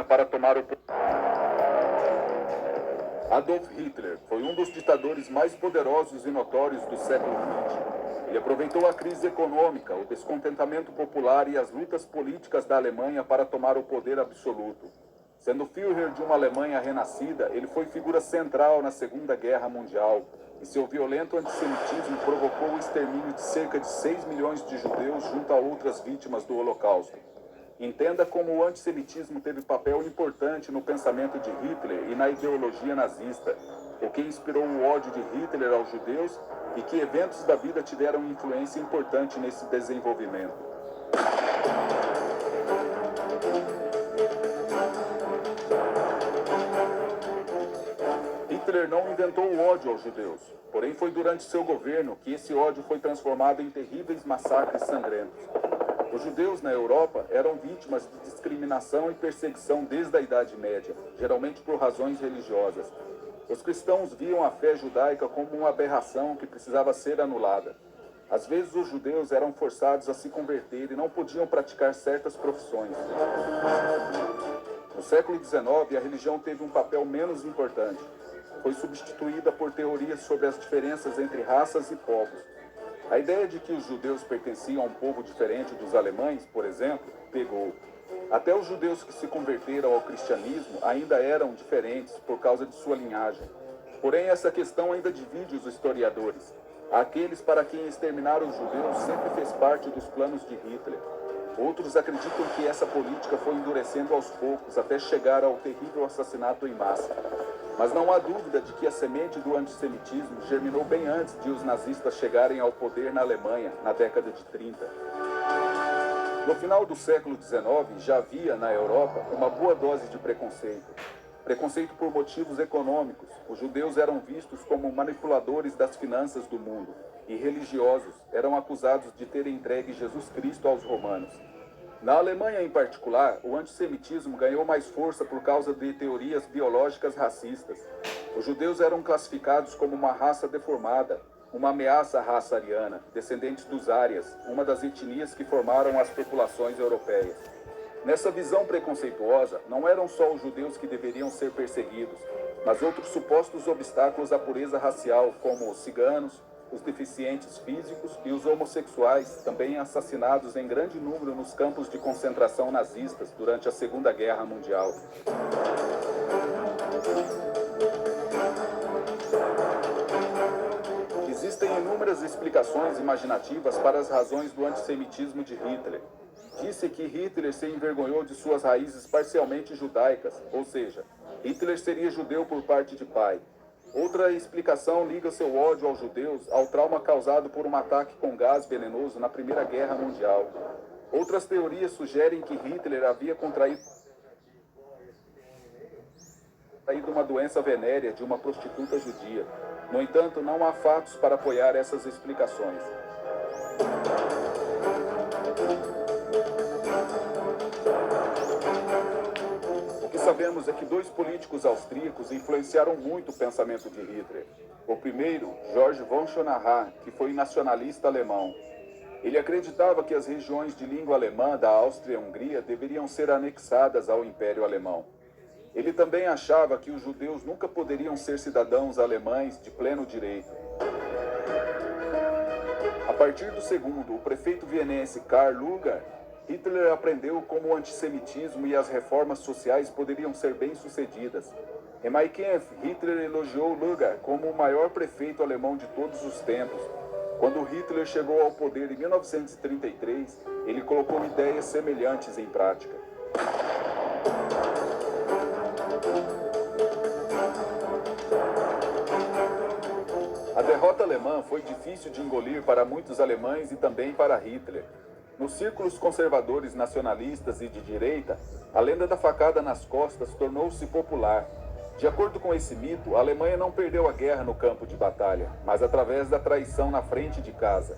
para tomar o poder. Adolf Hitler foi um dos ditadores mais poderosos e notórios do século XX. Ele aproveitou a crise econômica, o descontentamento popular e as lutas políticas da Alemanha para tomar o poder absoluto. Sendo Führer de uma Alemanha renascida, ele foi figura central na Segunda Guerra Mundial, e seu violento antissemitismo provocou o extermínio de cerca de 6 milhões de judeus junto a outras vítimas do Holocausto. Entenda como o antissemitismo teve papel importante no pensamento de Hitler e na ideologia nazista, o que inspirou o ódio de Hitler aos judeus e que eventos da vida tiveram influência importante nesse desenvolvimento. Hitler não inventou o ódio aos judeus, porém foi durante seu governo que esse ódio foi transformado em terríveis massacres sangrentos. Os judeus na Europa eram vítimas de discriminação e perseguição desde a Idade Média, geralmente por razões religiosas. Os cristãos viam a fé judaica como uma aberração que precisava ser anulada. Às vezes os judeus eram forçados a se converter e não podiam praticar certas profissões. No século XIX, a religião teve um papel menos importante. Foi substituída por teorias sobre as diferenças entre raças e povos. A ideia de que os judeus pertenciam a um povo diferente dos alemães, por exemplo, pegou. Até os judeus que se converteram ao cristianismo ainda eram diferentes por causa de sua linhagem. Porém, essa questão ainda divide os historiadores. Aqueles para quem exterminar os judeus sempre fez parte dos planos de Hitler. Outros acreditam que essa política foi endurecendo aos poucos até chegar ao terrível assassinato em massa. Mas não há dúvida de que a semente do antissemitismo germinou bem antes de os nazistas chegarem ao poder na Alemanha, na década de 30. No final do século XIX, já havia, na Europa, uma boa dose de preconceito. Preconceito por motivos econômicos. Os judeus eram vistos como manipuladores das finanças do mundo, e religiosos eram acusados de terem entregue Jesus Cristo aos romanos. Na Alemanha, em particular, o antissemitismo ganhou mais força por causa de teorias biológicas racistas. Os judeus eram classificados como uma raça deformada, uma ameaça à raça ariana, descendentes dos árias, uma das etnias que formaram as populações europeias. Nessa visão preconceituosa, não eram só os judeus que deveriam ser perseguidos, mas outros supostos obstáculos à pureza racial, como os ciganos, os deficientes físicos e os homossexuais, também assassinados em grande número nos campos de concentração nazistas durante a Segunda Guerra Mundial. Existem inúmeras explicações imaginativas para as razões do antissemitismo de Hitler. Disse que Hitler se envergonhou de suas raízes parcialmente judaicas, ou seja, Hitler seria judeu por parte de pai. Outra explicação liga seu ódio aos judeus ao trauma causado por um ataque com gás venenoso na Primeira Guerra Mundial. Outras teorias sugerem que Hitler havia contraído uma doença venérea de uma prostituta judia. No entanto, não há fatos para apoiar essas explicações. O que sabemos é que dois políticos austríacos influenciaram muito o pensamento de Hitler. O primeiro, Georg von Schonauer, que foi nacionalista alemão. Ele acreditava que as regiões de língua alemã da Áustria-Hungria deveriam ser anexadas ao Império Alemão. Ele também achava que os judeus nunca poderiam ser cidadãos alemães de pleno direito. A partir do segundo, o prefeito vienense Karl Lueger, Hitler aprendeu como o antissemitismo e as reformas sociais poderiam ser bem-sucedidas. Em Mein Kampf, Hitler elogiou Lueger como o maior prefeito alemão de todos os tempos. Quando Hitler chegou ao poder em 1933, ele colocou ideias semelhantes em prática. A derrota alemã foi difícil de engolir para muitos alemães e também para Hitler. Nos círculos conservadores nacionalistas e de direita, a lenda da facada nas costas tornou-se popular. De acordo com esse mito, a Alemanha não perdeu a guerra no campo de batalha, mas através da traição na frente de casa.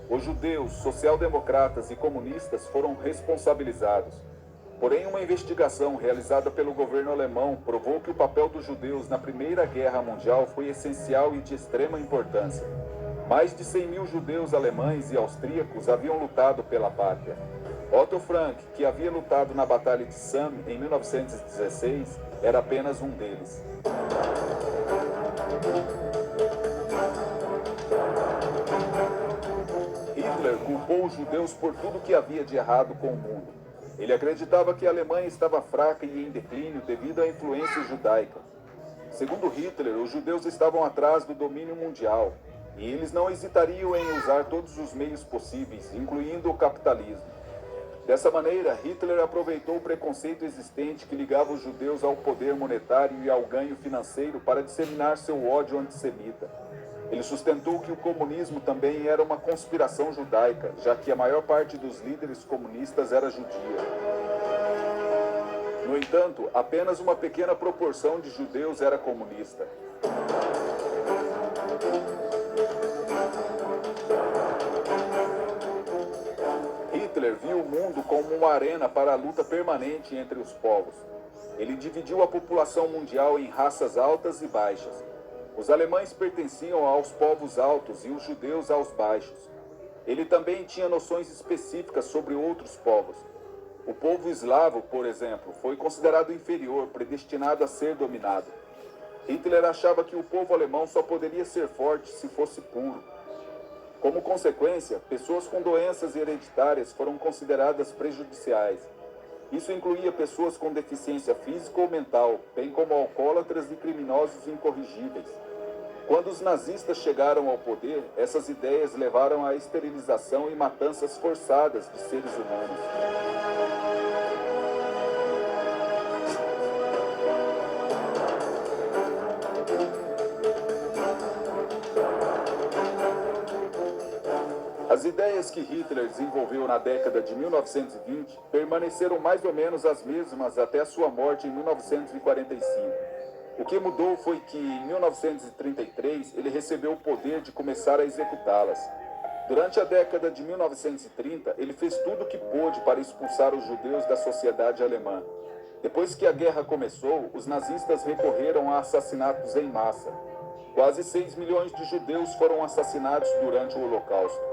Os judeus, social-democratas e comunistas foram responsabilizados. Porém, uma investigação realizada pelo governo alemão provou que o papel dos judeus na Primeira Guerra Mundial foi essencial e de extrema importância. Mais de 100 mil judeus alemães e austríacos haviam lutado pela pátria. Otto Frank, que havia lutado na Batalha de Somme em 1916, era apenas um deles. Hitler culpou os judeus por tudo que havia de errado com o mundo. Ele acreditava que a Alemanha estava fraca e em declínio devido à influência judaica. Segundo Hitler, os judeus estavam atrás do domínio mundial, e eles não hesitariam em usar todos os meios possíveis, incluindo o capitalismo. Dessa maneira, Hitler aproveitou o preconceito existente que ligava os judeus ao poder monetário e ao ganho financeiro para disseminar seu ódio antissemita. Ele sustentou que o comunismo também era uma conspiração judaica, já que a maior parte dos líderes comunistas era judia. No entanto, apenas uma pequena proporção de judeus era comunista. Hitler viu o mundo como uma arena para a luta permanente entre os povos. Ele dividiu a população mundial em raças altas e baixas. Os alemães pertenciam aos povos altos e os judeus aos baixos. Ele também tinha noções específicas sobre outros povos. O povo eslavo, por exemplo, foi considerado inferior, predestinado a ser dominado. Hitler achava que o povo alemão só poderia ser forte se fosse puro. Como consequência, pessoas com doenças hereditárias foram consideradas prejudiciais. Isso incluía pessoas com deficiência física ou mental, bem como alcoólatras e criminosos incorrigíveis. Quando os nazistas chegaram ao poder, essas ideias levaram à esterilização e matanças forçadas de seres humanos. As ideias que Hitler desenvolveu na década de 1920 permaneceram mais ou menos as mesmas até a sua morte em 1945. O que mudou foi que, em 1933, ele recebeu o poder de começar a executá-las. Durante a década de 1930, ele fez tudo o que pôde para expulsar os judeus da sociedade alemã. Depois que a guerra começou, os nazistas recorreram a assassinatos em massa. Quase 6 milhões de judeus foram assassinados durante o Holocausto.